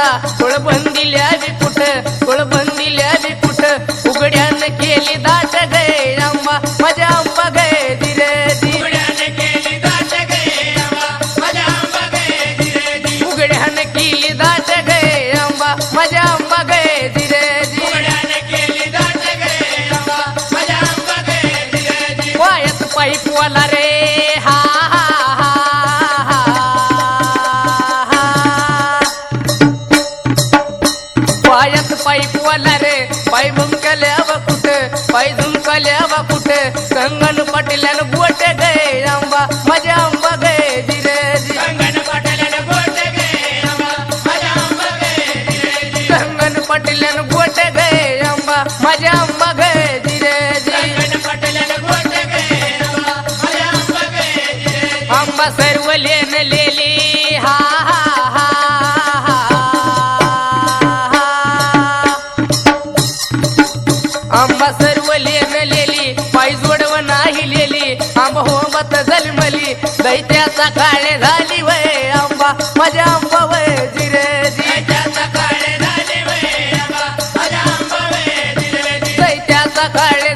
आंब्याचा कुळबंदील्या विकुट कुळबंदील्या विकुट उघड्यानं केली दाट गे आंबा माझ्या आंबा गे धीरे धी उघड्याने केली दाट गे आंबा माझ्या आंबा गे धीरे धी उघड्यानं केली दाट गे आंबा माझ्या आंबा गे धीरे धी उघड्याने केली दाट गे आंबा माझ्या आंबा गे धीरे धी पायात पाईप वाला रे हा हा हा हा हा पायात पाईप वाला रे पाय झुमकल्या कुठ पाय झुमकल्या कुठ कंगन पाटील्यानं बोट गे आंबा माझ्या आंबा गे धीरे धी कंगन पाटल्याने बोट गे आंबा माझ्या आंबा गे धीरे धी कंगन पाटील्यानं बोट गे आंबा माझ्या आंबा गे धीरे धी कंगन पाटल्याने बोट गे आंबा माझ्या आंबा गे धीरे धी आंबा सर्व लेली हा हा हा हा हा आंबा सर्व लेली पाय जोडव नाही लेली आंबा हो मत जन्मली दैत्याचा काळे झाली वय आंबा माझ्या आंबा वय धीरे धी दैत्याचा काळे झाले वय आंबा माझ्या आंबा गे धीरे धी दैत्याचा काळे